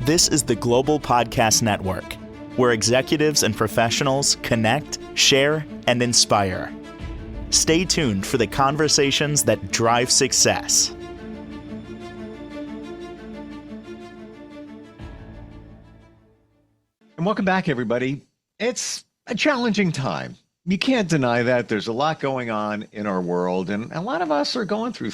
This is the Global Podcast Network, where executives and professionals connect, share, and inspire. Stay tuned for the conversations that drive success. And welcome back, everybody. It's a challenging time. You can't deny that. There's a lot going on in our world, and a lot of us are going through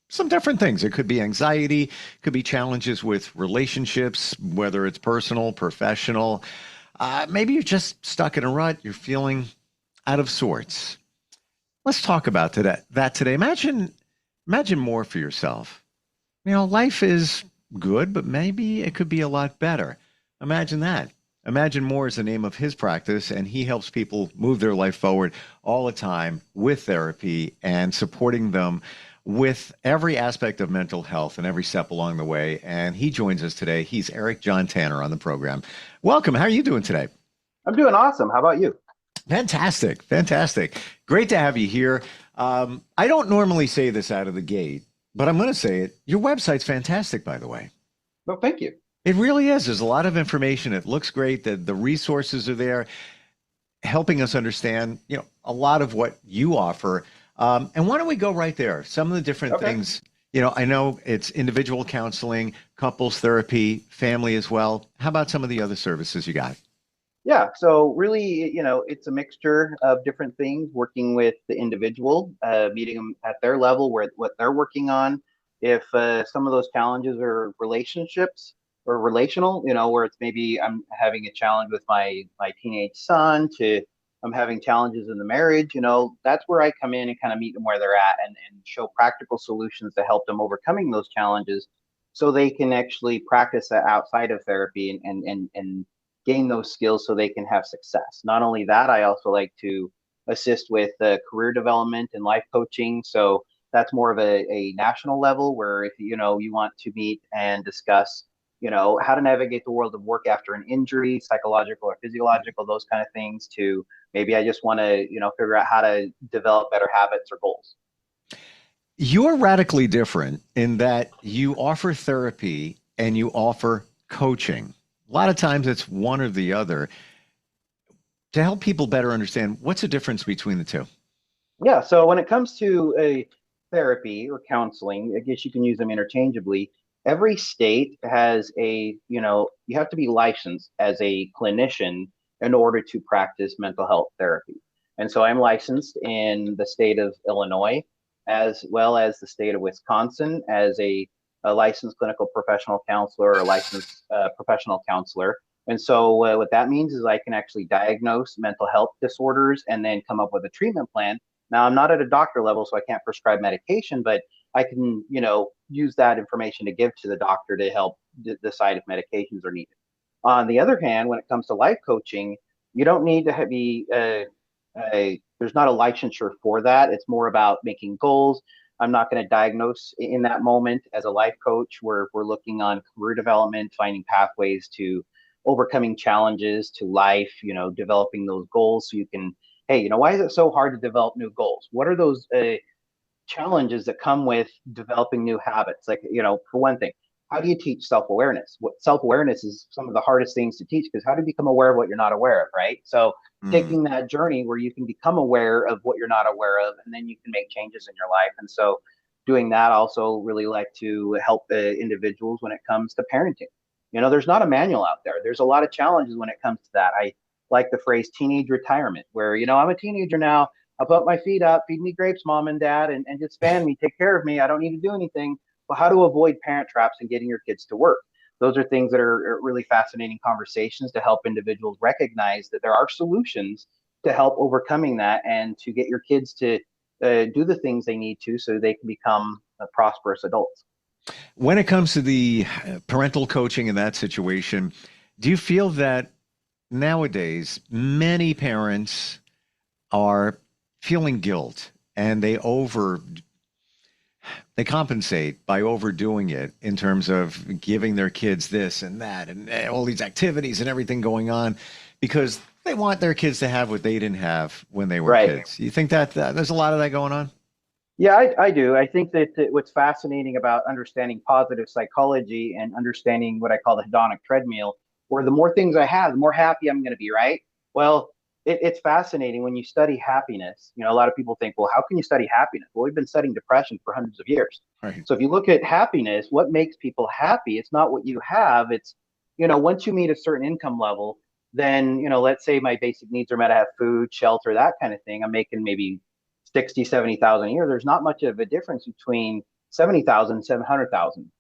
some different things. It could be anxiety, could be challenges with relationships, whether it's personal, professional. Maybe you're just stuck in a rut. You're feeling out of sorts. Let's talk about that today. Imagine more for yourself. You know, life is good, but maybe it could be a lot better. Imagine that. Imagine More is the name of his practice, and he helps people move their life forward all the time with therapy and supporting them with every aspect of mental health and every step along the way. And he joins us today. He's Eric John Tanner on the program. Welcome. How are you doing today? I'm doing awesome. How about you? Fantastic. Fantastic. Great to have you here. I don't normally say this out of the gate, but I'm going to say it. Your website's fantastic, by the way. Well, thank you. It really is. There's a lot of information. It looks great. The resources are there, helping us understand, a lot of what you offer. And why don't we go right there? Some of the different things, I know it's individual counseling, couples therapy, family as well. How about some of the other services you got? Yeah. So really, it's a mixture of different things, working with the individual, meeting them at their level, what they're working on. If some of those challenges are relationships, or relational, where it's maybe I'm having a challenge with my teenage son to I'm having challenges in the marriage, that's where I come in and kind of meet them where they're at and show practical solutions to help them overcoming those challenges so they can actually practice that outside of therapy and gain those skills so they can have success. Not only that, I also like to assist with career development and life coaching. So that's more of a national level where if, you want to meet and discuss how to navigate the world of work after an injury, psychological or physiological, those kind of things, to maybe I just want to, figure out how to develop better habits or goals. You're radically different in that you offer therapy and you offer coaching. A lot of times it's one or the other. To help people better understand, what's the difference between the two? Yeah. So when it comes to a therapy or counseling, I guess you can use them interchangeably. Every state has you have to be licensed as a clinician in order to practice mental health therapy. And so I'm licensed in the state of Illinois, as well as the state of Wisconsin as a licensed clinical professional counselor or licensed professional counselor. And so what that means is I can actually diagnose mental health disorders and then come up with a treatment plan. Now, I'm not at a doctor level, so I can't prescribe medication, but I can, use that information to give to the doctor to help decide if medications are needed. On the other hand, when it comes to life coaching, you don't need to be there's not a licensure for that. It's more about making goals. I'm not going to diagnose in that moment. As a life coach, we're looking on career development, finding pathways to overcoming challenges to life, developing those goals so you can, hey, why is it so hard to develop new goals? What are those challenges that come with developing new habits? Like, for one thing, how do you teach self-awareness? What self-awareness is some of the hardest things to teach, because how do you become aware of what you're not aware of, right? So taking that journey where you can become aware of what you're not aware of, and then you can make changes in your life. And so doing that, also really like to help individuals when it comes to parenting. There's not a manual out there. There's a lot of challenges when it comes to that. I like the phrase teenage retirement, where, I'm a teenager now. I'll put my feet up, feed me grapes, mom and dad, and just fan me, take care of me. I don't need to do anything. Well, how to avoid parent traps and getting your kids to work? Those are things that are really fascinating conversations to help individuals recognize that there are solutions to help overcoming that and to get your kids to do the things they need to so they can become prosperous adults. When it comes to the parental coaching in that situation, do you feel that nowadays many parents are feeling guilt and they compensate by overdoing it in terms of giving their kids this and that and all these activities and everything going on because they want their kids to have what they didn't have when they were kids? You think that there's a lot of that going on? Yeah, I do. I think that what's fascinating about understanding positive psychology and understanding what I call the hedonic treadmill, where the more things I have, the more happy I'm going to be, right? Well, it's fascinating when you study happiness. A lot of people think, well, how can you study happiness? Well, we've been studying depression for hundreds of years. Right. So if you look at happiness, what makes people happy? It's not what you have. It's, once you meet a certain income level, then, let's say my basic needs are met. I have food, shelter, that kind of thing. I'm making maybe 60, 70,000 a year. There's not much of a difference between 70,000 and 700,000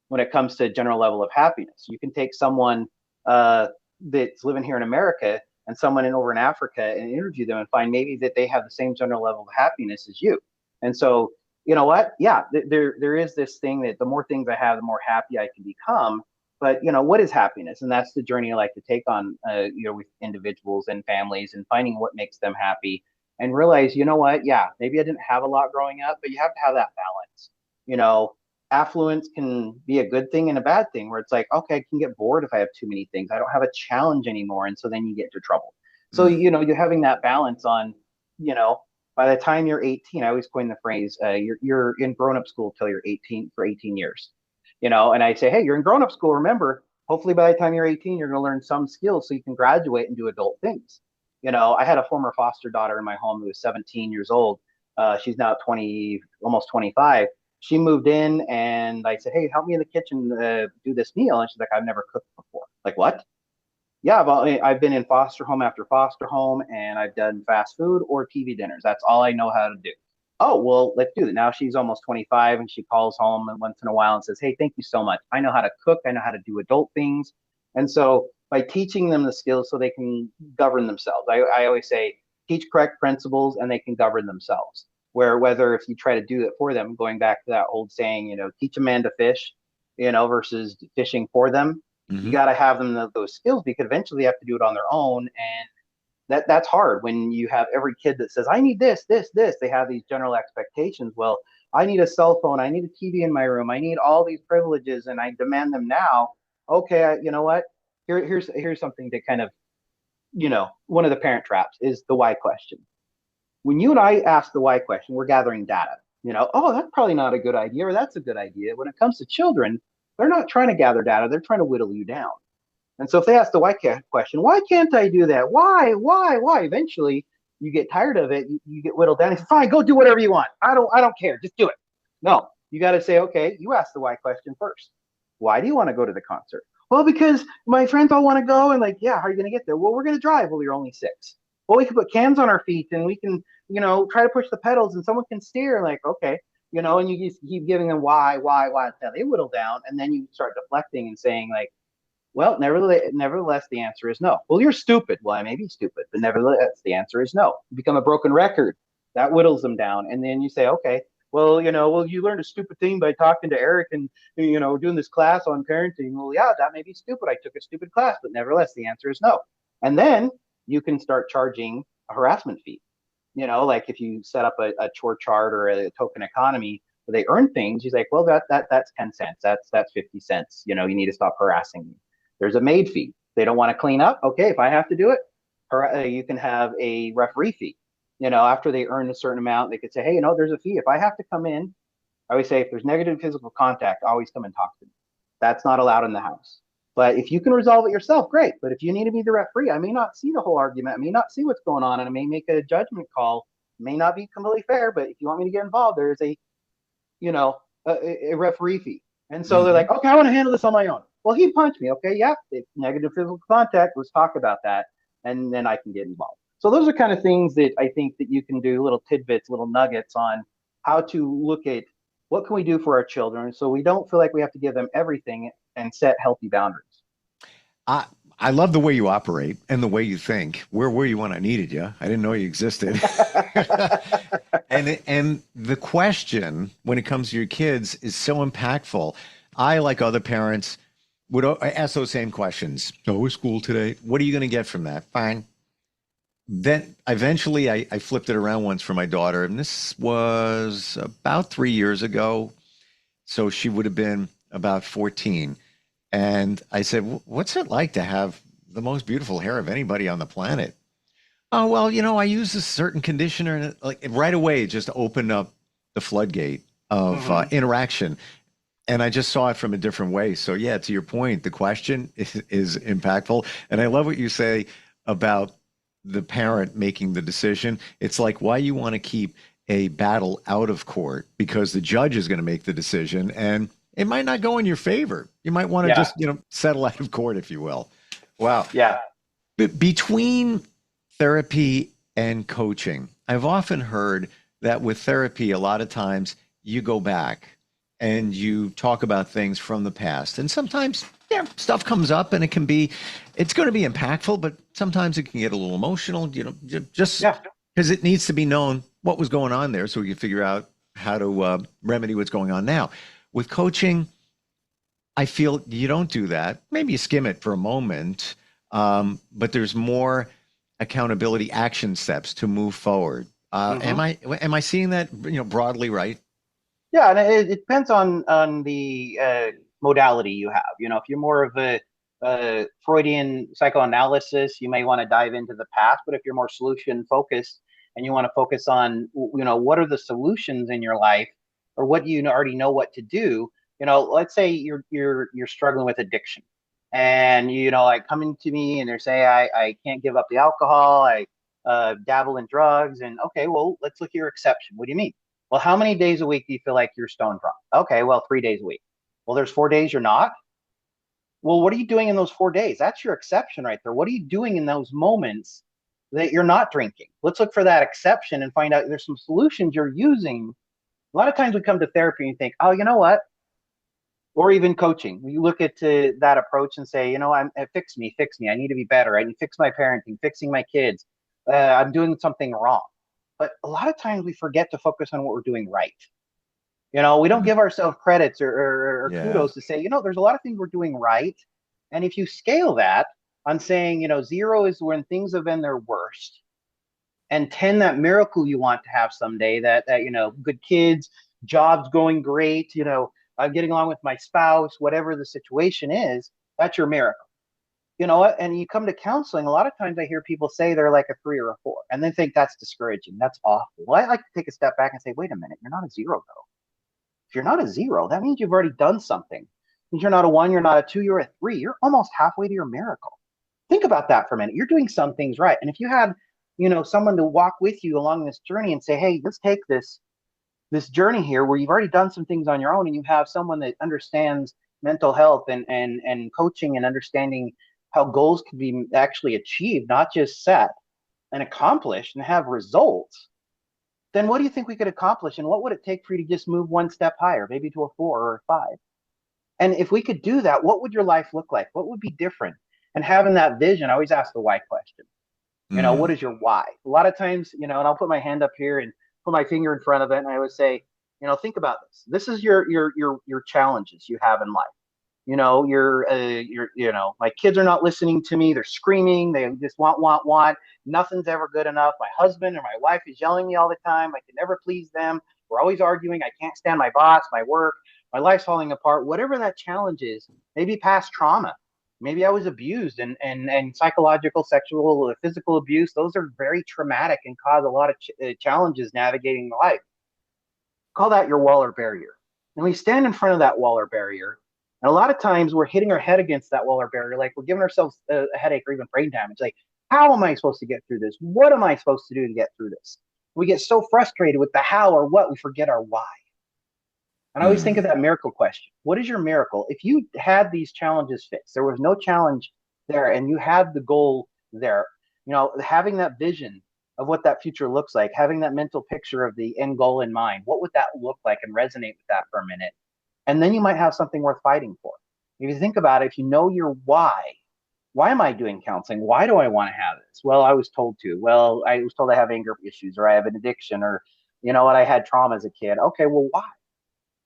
when it comes to general level of happiness. You can take someone that's living here in America and someone over in Africa and interview them and find maybe that they have the same general level of happiness as you. And so, you know what? Yeah, there is this thing that the more things I have, the more happy I can become. But what is happiness? And that's the journey I like to take on, with individuals and families and finding what makes them happy and realize, what? Yeah, maybe I didn't have a lot growing up, but you have to have that balance. You know, Affluence can be a good thing and a bad thing where it's like, okay, I can get bored if I have too many things. I don't have a challenge anymore. And so then you get into trouble. So, Mm. you're having that balance on, you know, by the time you're 18, I always coin the phrase, you're in grown up school till you're 18 for 18 years, and I say, hey, you're in grown up school. Remember, hopefully by the time you're 18, you're going to learn some skills so you can graduate and do adult things. I had a former foster daughter in my home who was 17 years old. She's now 20, almost 25. She moved in and I said, hey, help me in the kitchen do this meal. And she's like, I've never cooked before. Like, what? Yeah, I've been in foster home after foster home and I've done fast food or TV dinners. That's all I know how to do. Oh, well, let's do it. Now she's almost 25 and she calls home once in a while and says, hey, thank you so much. I know how to cook. I know how to do adult things. And so by teaching them the skills so they can govern themselves, I always say teach correct principles and they can govern themselves. Where whether if you try to do it for them, going back to that old saying, teach a man to fish, versus fishing for them, you Hmm. got to have them those skills because eventually they have to do it on their own. And that's hard when you have every kid that says, I need this. They have these general expectations. Well, I need a cell phone. I need a TV in my room. I need all these privileges and I demand them now. Okay, you know what? Here's something to kind of, one of the parent traps is the why question. When you and I ask the why question, we're gathering data. Oh, that's probably not a good idea, or that's a good idea. When it comes to children, they're not trying to gather data, they're trying to whittle you down. And so if they ask the why question, why can't I do that? Why? Eventually you get tired of it, you get whittled down. It's fine, go do whatever you want. I don't care. Just do it. No, you got to say, okay, you ask the why question first. Why do you want to go to the concert? Well, because my friends all want to go, and like, yeah, how are you going to get there? Well, we're going to drive. Well, you're only 6. Well, we can put cans on our feet, and we can, try to push the pedals, and someone can steer. Like, okay, and you just keep giving them why until they whittle down, and then you start deflecting and saying like, well, nevertheless, the answer is no. Well, you're stupid. Well, I may be stupid, but nevertheless, the answer is no. You become a broken record. That whittles them down. And then you say, okay, well, you learned a stupid thing by talking to Eric and, doing this class on parenting. Well, yeah, that may be stupid. I took a stupid class, but nevertheless, the answer is no. And then you can start charging a harassment fee. Like if you set up a chore chart or a token economy where they earn things, he's like, well, that's 10 cents. That's 50 cents. You need to stop harassing me. There's a maid fee. They don't want to clean up. Okay, if I have to do it, you can have a referee fee. After they earn a certain amount, they could say, hey, there's a fee. If I have to come in, I always say, if there's negative physical contact, always come and talk to me. That's not allowed in the house. But if you can resolve it yourself, great. But if you need to be the referee, I may not see the whole argument. I may not see what's going on, and I may make a judgment call. It may not be completely fair, but if you want me to get involved, there's a referee fee. And so they're Hmm. like, okay, I want to handle this on my own. Well, he punched me. Okay, yeah, negative physical contact. Let's talk about that, and then I can get involved. So those are kind of things that I think that you can do, little tidbits, little nuggets on how to look at what can we do for our children, so we don't feel like we have to give them everything and set healthy boundaries. I I love the way you operate and the way you think. Where were you when I needed you? I didn't know you existed. And the question when it comes to your kids is so impactful. I, like other parents, would ask those same questions. Oh, was school today? What are you going to get from that? Fine. Then eventually I flipped it around once for my daughter, and this was about 3 years ago. So she would have been about 14. And I said, What's it like to have the most beautiful hair of anybody on the planet? Oh, well, I use a certain conditioner, and like right away it just opened up the floodgate of interaction. And I just saw it from a different way. So yeah, to your point, the question is impactful. And I love what you say about the parent making the decision. It's like why you want to keep a battle out of court because the judge is going to make the decision and it might not go in your favor. You might want to just, settle out of court, if you will. Wow. Yeah. But between therapy and coaching, I've often heard that with therapy, a lot of times you go back and you talk about things from the past. And sometimes stuff comes up and it's going to be impactful, but sometimes it can get a little emotional, just because it needs to be known what was going on there so we can figure out how to remedy what's going on now. With coaching, I feel you don't do that. Maybe you skim it for a moment, but there's more accountability action steps to move forward. Am I seeing that broadly right? Yeah, and it depends on the modality you have. If you're more of a Freudian psychoanalysis, you may want to dive into the past. But if you're more solution focused and you want to focus on, what are the solutions in your life, or what do you already know what to do? Let's say you're struggling with addiction, and like coming to me and they're saying I can't give up the alcohol, I dabble in drugs, and okay, well, let's look at your exception. What do you mean? Well, how many days a week do you feel like you're stone drunk? Okay, well, 3 days a week. Well, there's 4 days you're not. Well, what are you doing in those 4 days? That's your exception right there. What are you doing in those moments that you're not drinking? Let's look for that exception and find out there's some solutions you're using. A lot of times we come to therapy and you think, oh, you know what? Or even coaching. You look at that approach and say, fix me. I need to be better. I need to fix my parenting, fixing my kids. I'm doing something wrong. But a lot of times we forget to focus on what we're doing right. We don't give ourselves credits or kudos to say, there's a lot of things we're doing right. And if you scale that on saying, 0 is when things have been their worst, and 10, that miracle you want to have someday, that good kids, jobs going great, I'm getting along with my spouse, whatever the situation is, that's your miracle. And you come to counseling, a lot of times I hear people say they're like a 3 or a 4, and they think that's discouraging. That's awful. Well, I like to take a step back and say, wait a minute, you're not a 0 though. If you're not a 0, that means you've already done something. It means you're not a 1, you're not a 2, you're a 3. You're almost halfway to your miracle. Think about that for a minute. You're doing some things right. And if you had, someone to walk with you along this journey and say, hey, let's take this journey here where you've already done some things on your own, and you have someone that understands mental health and coaching and understanding how goals can be actually achieved, not just set and accomplished and have results, then what do you think we could accomplish? And what would it take for you to just move one step higher, maybe to a 4 or a 5? And if we could do that, what would your life look like? What would be different? And having that vision, I always ask the why question. What is your why? A lot of times, and I'll put my hand up here and put my finger in front of it, and I always say, think about this. This is your challenges you have in life. My kids are not listening to me. They're screaming. They just want. Nothing's ever good enough. My husband or my wife is yelling at me all the time. I can never please them. We're always arguing. I can't stand my boss, my work. My life's falling apart. Whatever that challenge is, maybe past trauma. Maybe I was abused and psychological, sexual, physical abuse. Those are very traumatic and cause a lot of challenges navigating life. Call that your wall or barrier. And we stand in front of that wall or barrier. And a lot of times we're hitting our head against that wall or barrier, like we're giving ourselves a headache or even brain damage. Like, how am I supposed to get through this? What am I supposed to do to get through this? We get so frustrated with the how or what, we forget our why. And I always think of that miracle question. What is your miracle? If you had these challenges fixed, there was no challenge there, and you had the goal there, having that vision of what that future looks like, having that mental picture of the end goal in mind, what would that look like, and resonate with that for a minute? And then you might have something worth fighting for. If you think about it, if you know your why am I doing counseling? Why do I want to have this? Well, I was told to. Well, I was told I have anger issues, or I have an addiction, or I had trauma as a kid. Okay, well, why?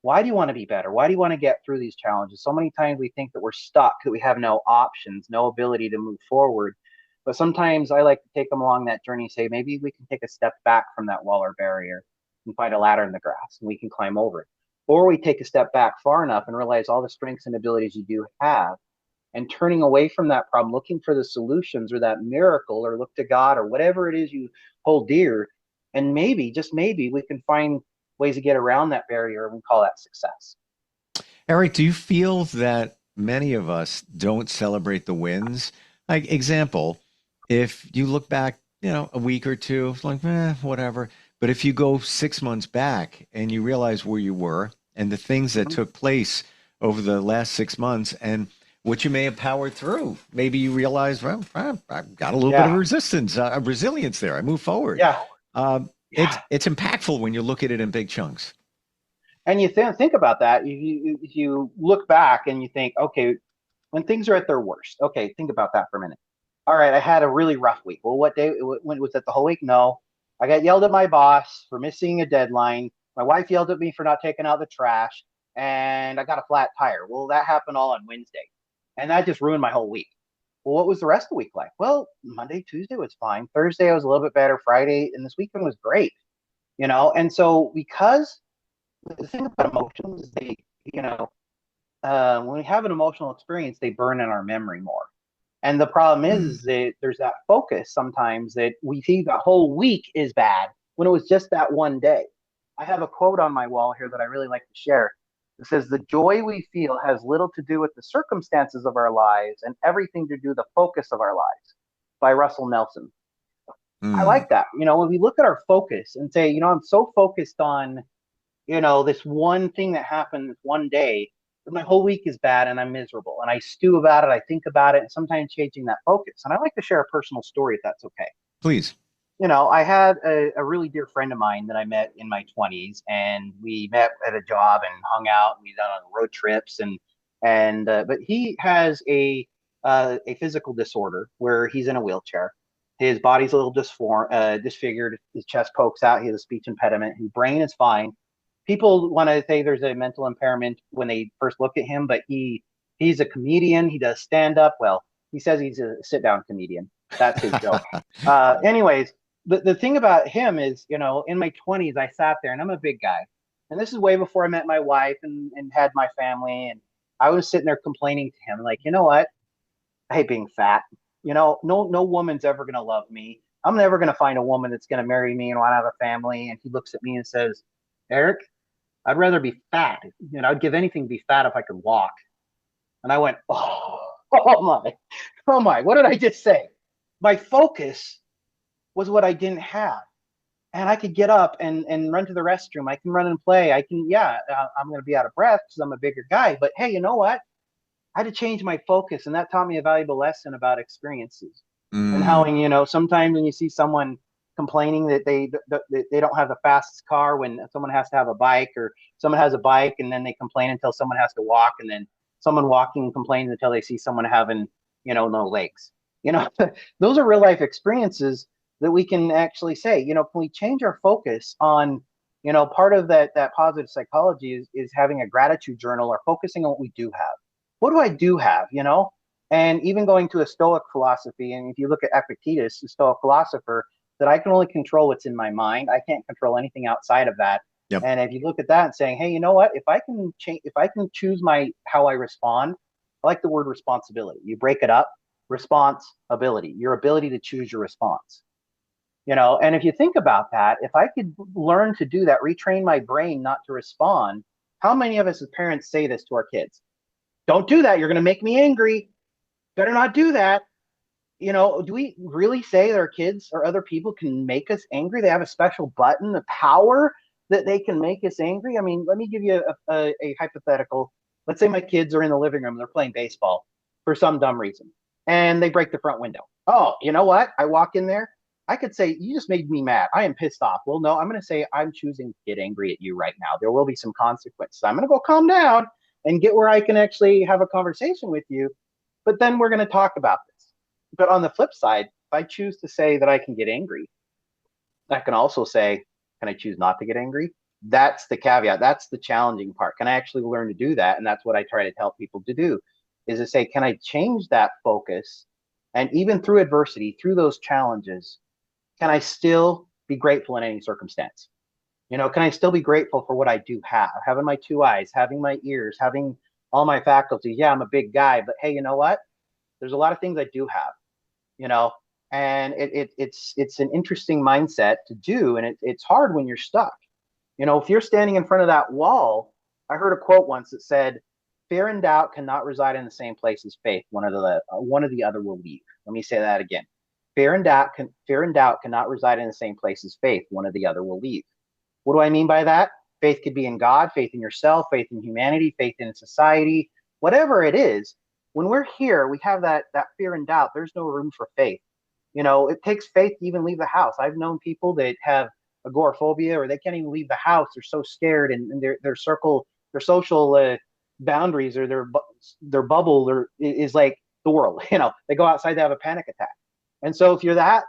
Why do you want to be better? Why do you want to get through these challenges? So many times we think that we're stuck, that we have no options, no ability to move forward. But sometimes I like to take them along that journey and say, maybe we can take a step back from that wall or barrier and find a ladder in the grass and we can climb over it. Or we take a step back far enough and realize all the strengths and abilities you do have, and turning away from that problem, looking for the solutions or that miracle, or look to God or whatever it is you hold dear. And maybe, just maybe, we can find ways to get around that barrier, and we call that success. Eric, do you feel that many of us don't celebrate the wins? Like, example, if you look back, a week or two, it's like, whatever. But if you go 6 months back and you realize where you were and the things that Mhm. took place over the last 6 months and what you may have powered through, maybe you realize, well, I've got a little bit of Yeah, resistance, resilience there. I move forward. yeah, It's yeah. it's impactful when you look at it in big chunks. And you think about that. If you look back and you think, okay, when things are at their worst, okay, think about that for a minute. All right, I had a really rough week. Well, what day? When was it the whole week? No, I got yelled at my boss for missing a deadline. My wife yelled at me for not taking out the trash, and I got a flat tire. Well, that happened all on Wednesday, and that just ruined my whole week. Well, what was the rest of the week like? Well, Monday, Tuesday was fine. Thursday I was a little bit better. Friday and this weekend was great. And so because the thing about emotions is you know, when we have an emotional experience, they burn in our memory more. And the problem is that there's that focus sometimes that we think the whole week is bad when it was just that one day. I have a quote on my wall here that I really like to share. It says, "The joy we feel has little to do with the circumstances of our lives and everything to do with the focus of our lives," by Russell Nelson. I Mm. like that. When we look at our focus and say, I'm so focused on this one thing that happened this one day, but my whole week is bad and I'm miserable and I stew about it. I think about it and sometimes changing that focus. And I like to share a personal story if that's okay. Please. I had a really dear friend of mine that I met in my 20s, and we met at a job and hung out. And we done on road trips, but he has a physical disorder where he's in a wheelchair. His body's a little disfigured. His chest pokes out. He has a speech impediment. His brain is fine. People want to say there's a mental impairment when they first look at him, but he's a comedian. He does stand up. Well, he says he's a sit down comedian. That's his joke. Anyways, the thing about him is, in my 20s, I sat there and I'm a big guy. And this is way before I met my wife and had my family. And I was sitting there complaining to him, like, you know what? I hate being fat. No woman's ever going to love me. I'm never going to find a woman that's going to marry me and want to have a family. And he looks at me and says, "Eric, I'd rather be fat. I'd give anything to be fat if I could walk." And I went, oh my, what did I just say? My focus was what I didn't have. And I could get up and run to the restroom. I can run and play. I'm going to be out of breath because I'm a bigger guy. But hey, you know what? I had to change my focus. And that taught me a valuable lesson about experiences and how, Mm. sometimes when you see someone complaining that they don't have the fastest car when someone has to have a bike, or someone has a bike and then they complain until someone has to walk, and then someone walking complains until they see someone having, no legs. Those are real life experiences that we can actually say, can we change our focus on, part of that positive psychology is having a gratitude journal or focusing on what we do have. What do I do have, And even going to a Stoic philosophy, and if you look at Epictetus, the Stoic philosopher, that I can only control what's in my mind. I can't control anything outside of that. Yep. And if you look at that and saying, hey, you know what? If I can change, if I can choose how I respond, I like the word responsibility. You break it up, responsibility, your ability to choose your response. And if you think about that, if I could learn to do that, retrain my brain not to respond, how many of us as parents say this to our kids? Don't do that. You're going to make me angry. Better not do that. Do we really say that our kids or other people can make us angry? They have a special button, a power that they can make us angry. I mean, let me give you a hypothetical. Let's say my kids are in the living room, they're playing baseball for some dumb reason, and they break the front window. Oh, you know what? I walk in there. I could say, you just made me mad. I am pissed off. Well, no, I'm going to say, I'm choosing to get angry at you right now. There will be some consequences. I'm going to go calm down and get where I can actually have a conversation with you. But then we're going to talk about this. But on the flip side, if I choose to say that I can get angry, I can also say, can I choose not to get angry? That's the caveat. That's the challenging part. Can I actually learn to do that? And that's what I try to help people to do, is to say, can I change that focus? And even through adversity, through those challenges, can I still be grateful in any circumstance? Can I still be grateful for what I do have? Having my two eyes, having my ears, having all my faculties. Yeah, I'm a big guy, but hey, you know what? There's a lot of things I do have, and it's an interesting mindset to do. And it's hard when you're stuck. If you're standing in front of that wall, I heard a quote once that said, "Fear and doubt cannot reside in the same place as faith. One of the other will leave." Let me say that again. Fear and doubt cannot reside in the same place as faith. One of the other will leave. What do I mean by that? Faith could be in God, faith in yourself, faith in humanity, faith in society, whatever it is. When we're here, we have that fear and doubt. There's no room for faith. It takes faith to even leave the house. I've known people that have agoraphobia, or they can't even leave the house. They're so scared, and their social boundaries, or their bubble, is like the world. They go outside, they have a panic attack. And so if you're that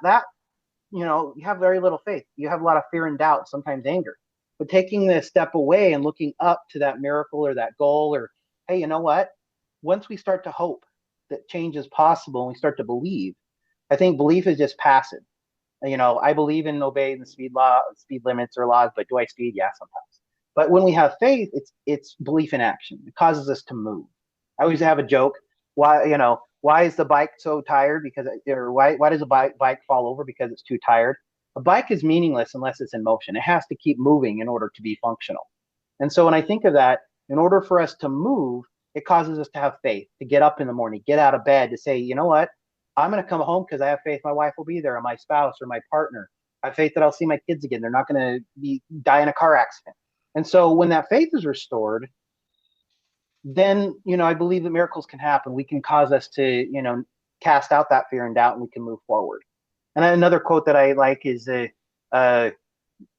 you have very little faith. You have a lot of fear and doubt, sometimes anger. But taking the step away and looking up to that miracle or that goal, or, hey, you know what? Once we start to hope that change is possible and we start to believe, I think belief is just passive. I believe in obeying the speed limits or laws, but do I speed? Yeah, sometimes. But when we have faith, it's belief in action. It causes us to move. I always have a joke. Why is the bike so tired? Why does a bike fall over? Because it's too tired. A bike is meaningless unless it's in motion. It has to keep moving in order to be functional. And so when I think of that, in order for us to move, it causes us to have faith, to get up in the morning, get out of bed, to say, you know what? I'm going to come home because I have faith my wife will be there, or my spouse, or my partner. I have faith that I'll see my kids again. They're not going to die in a car accident. And so when that faith is restored, then, I believe that miracles can happen. We can cause us to, cast out that fear and doubt, and we can move forward. And another quote that I like is,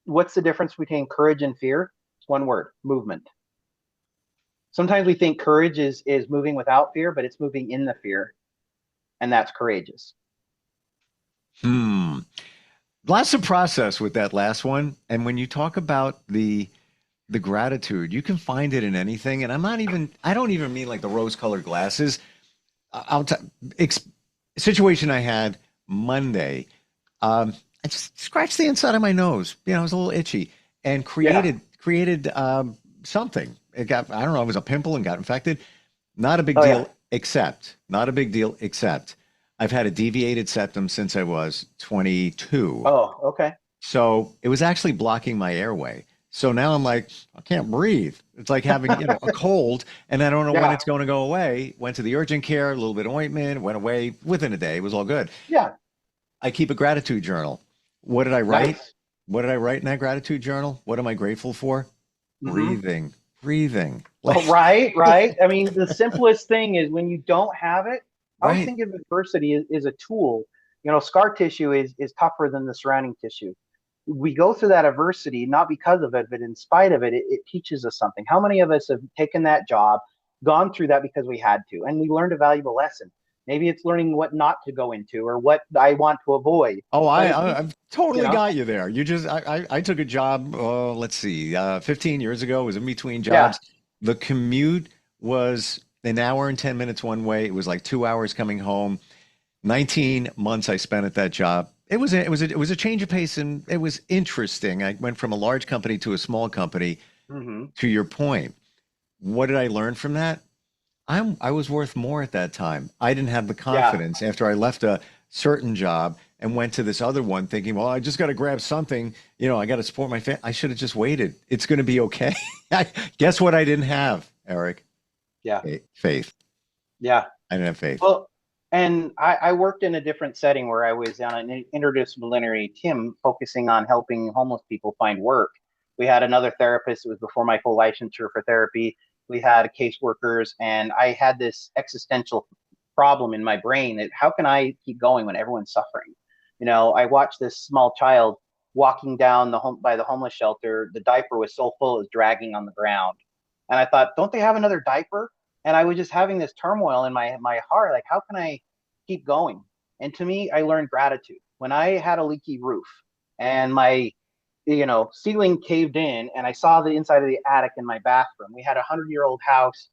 what's the difference between courage and fear? It's one word: movement. Sometimes we think courage is moving without fear, but it's moving in the fear. And that's courageous. Lots of process with that last one. And when you talk about the gratitude, you can find it in anything. And I don't even mean like the rose-colored glasses. Situation I had Monday. I just scratched the inside of my nose. It was a little itchy, and created something. I don't know, it was a pimple and got infected. Not a big deal. Yeah. Not a big deal, except I've had a deviated septum since I was 22. Oh, okay. So it was actually blocking my airway. So now I'm like, I can't breathe. It's like having, a cold, and I don't know when it's going to go away. Went to the urgent care, a little bit of ointment, went away within a day. It was all good. Yeah. I keep a gratitude journal. What did I write? Nice. What did I write in that gratitude journal? What am I grateful for? Mm-hmm. Breathing. Right. I mean, the simplest thing is, when you don't have it, I always think of adversity is a tool. Scar tissue is tougher than the surrounding tissue. We go through that adversity not because of it, but in spite of it, it teaches us something. How many of us have taken that job, gone through that because we had to, and we learned a valuable lesson? Maybe it's learning what not to go into, or what I want to avoid. Oh, I've totally got you there. I took a job, let's see, 15 years ago. It was in between jobs. Yeah. The commute was an hour and 10 minutes one way. It was like 2 hours coming home. 19 months I spent at that job. It was a change of pace, and it was interesting. I went from a large company to a small company. Mm-hmm. To your point, what did I learn from that? I was worth more at that time. I didn't have the confidence after I left a certain job and went to this other one thinking, well, I just got to grab something. I got to support my family. I should have just waited. It's going to be okay. Guess what I didn't have, Eric? Yeah. Faith. Yeah. I didn't have faith. Well, and I worked in a different setting where I was on an interdisciplinary team focusing on helping homeless people find work. We had another therapist. It was before my full licensure for therapy. We had caseworkers, and I had this existential problem in my brain that, how can I keep going when everyone's suffering? I watched this small child walking down by the homeless shelter. The diaper was so full it was dragging on the ground. And I thought, don't they have another diaper? And I was just having this turmoil in my heart, like, how can I keep going? And to me, I learned gratitude. When I had a leaky roof and my ceiling caved in, and I saw the inside of the attic in my bathroom. We had a 100-year-old house.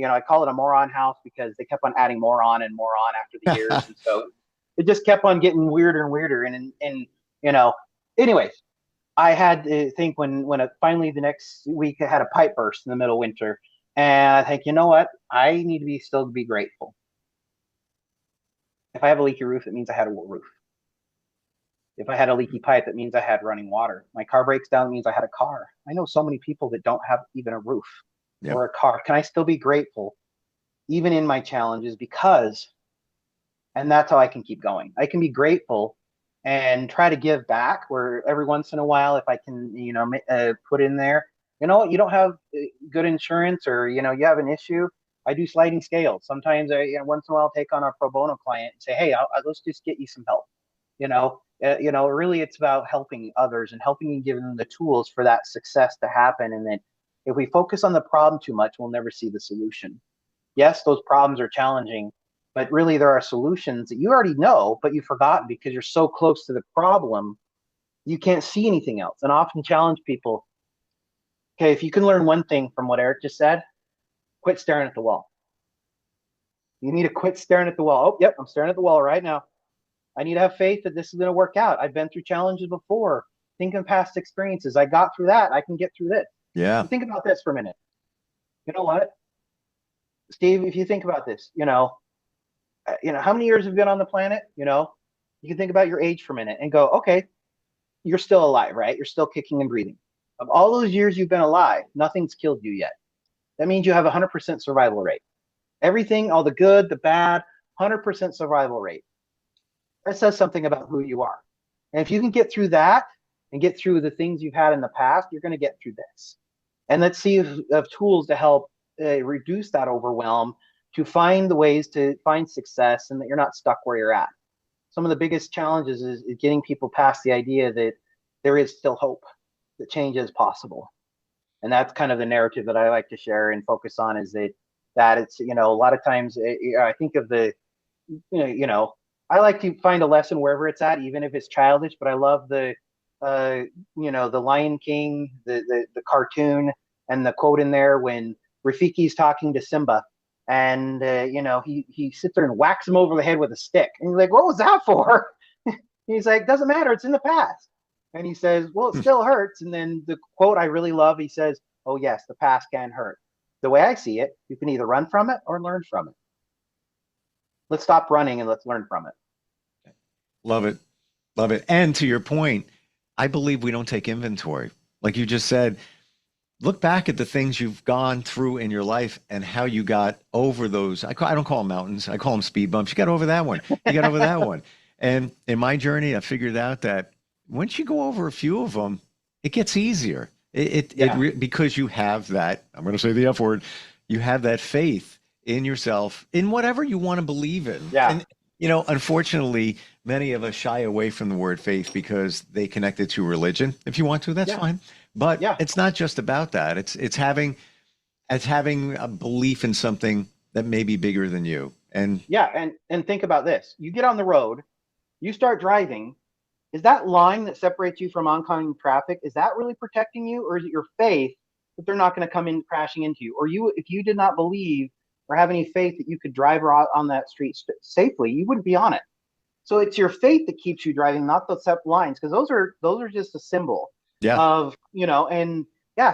I call it a moron house because they kept on adding more on and more on after the years. And so it just kept on getting weirder and weirder. And anyways, I had to think when finally the next week I had a pipe burst in the middle of winter. And I think, you know what? I need to still be grateful. If I have a leaky roof, it means I had a roof. If I had a leaky pipe, it means I had running water. My car breaks down, it means I had a car. I know so many people that don't have even a roof Yep. or a car. Can I still be grateful even in my challenges? And that's how I can keep going. I can be grateful and try to give back where every once in a while, if I can, put in there, you don't have good insurance, or, you have an issue. I do sliding scales. Sometimes once in a while, I'll take on a pro bono client and say, hey, let's just get you some help. Really it's about helping others and helping and giving them the tools for that success to happen. And then if we focus on the problem too much, we'll never see the solution. Yes, those problems are challenging, but really there are solutions that you already know, but you've forgotten because you're so close to the problem, you can't see anything else. And I often challenge people, okay, if you can learn one thing from what Eric just said, quit staring at the wall. You need to quit staring at the wall. Oh, yep, I'm staring at the wall right now. I need to have faith that this is going to work out. I've been through challenges before. Think of past experiences. I got through that. I can get through this. Yeah. Think about this for a minute. You know what, Steve, if you think about this, how many years have you been on the planet? You can think about your age for a minute and go, okay, you're still alive, right? You're still kicking and breathing. Of all those years you've been alive, nothing's killed you yet. That means you have a 100% survival rate. Everything, all the good, the bad, 100% survival rate. That says something about who you are. And if you can get through that and get through the things you've had in the past, you're going to get through this. And let's see if tools to help reduce that overwhelm, to find the ways to find success and that you're not stuck where you're at. Some of the biggest challenges is getting people past the idea that there is still hope, that change is possible. And that's kind of the narrative that I like to share and focus on, is that it's, a lot of times I think of I like to find a lesson wherever it's at, even if it's childish, but I love the Lion King, the cartoon, and the quote in there when Rafiki's talking to Simba, and he sits there and whacks him over the head with a stick, and he's like, "What was that for?" He's like, "Doesn't matter. It's in the past." And he says, "Well, it still hurts." And then the quote I really love, he says, "Oh yes, the past can hurt. The way I see it, you can either run from it or learn from it. Let's stop running and let's learn from it." Love it. Love it. And to your point, I believe we don't take inventory. Like you just said, look back at the things you've gone through in your life and how you got over those. I don't call them mountains. I call them speed bumps. You got over that one. You got over that one. And in my journey, I figured out that once you go over a few of them, it gets easier. Because you have that, I'm going to say the F word, you have that faith in yourself, in whatever you want to believe in. Yeah. And, unfortunately, many of us shy away from the word faith because they connect it to religion. If you want to, that's fine. But it's not just about that. It's having a belief in something that may be bigger than you. And think about this. You get on the road, you start driving. Is that line that separates you from oncoming traffic, is that really protecting you? Or is it your faith that they're not going to come in crashing into you? Or if you did not believe or have any faith that you could drive on that street safely, you wouldn't be on it. So it's your faith that keeps you driving, not the set lines, because those are just a symbol of,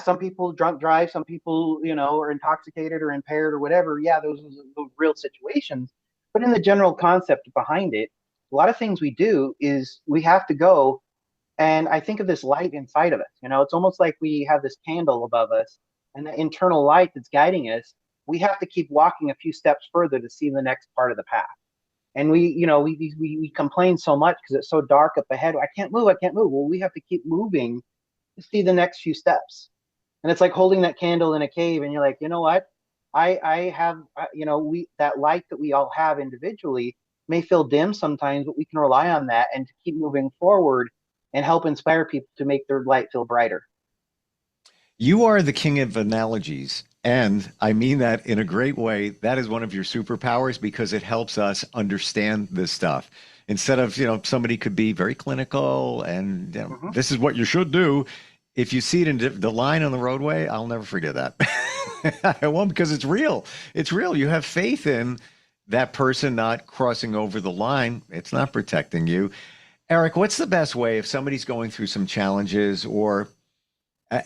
some people drunk drive, some people, are intoxicated or impaired or whatever. Yeah, those are real situations. But in the general concept behind it, a lot of things we do is we have to go, and I think of this light inside of us. It's almost like we have this candle above us, and the internal light that's guiding us, we have to keep walking a few steps further to see the next part of the path. And we complain so much because it's so dark up ahead. I can't move. Well, we have to keep moving to see the next few steps. And it's like holding that candle in a cave, and you're like, you know what? I have, that light that we all have individually may feel dim sometimes, but we can rely on that and to keep moving forward and help inspire people to make their light feel brighter. You are the king of analogies. And I mean that in a great way. That is one of your superpowers because it helps us understand this stuff. Instead of, somebody could be very clinical and this is what you should do. If you see it in the line on the roadway, I'll never forget that. I won't, because it's real. It's real. You have faith in that person not crossing over the line. It's not protecting you. Eric, what's the best way if somebody's going through some challenges I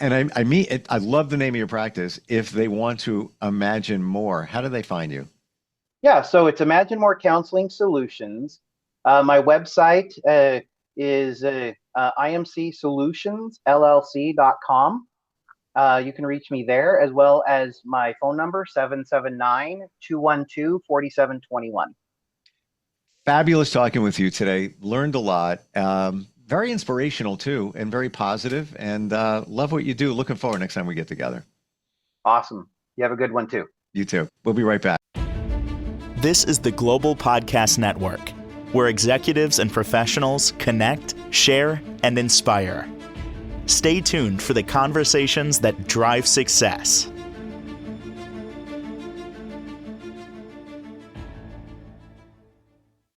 love the name of your practice, if they want to imagine more, how do they find you? Yeah, so it's Imagine More Counseling Solutions. My website, is imcsolutionsllc.com. You can reach me there, as well as my phone number, 779-212-4721. Fabulous talking with you today. Learned a lot. Very inspirational too, and very positive, and love what you do. Looking forward next time we get together. Awesome. You have a good one too. You too. We'll be right back. This is the Global Podcast Network, where executives and professionals connect, share, and inspire. Stay tuned for the conversations that drive success.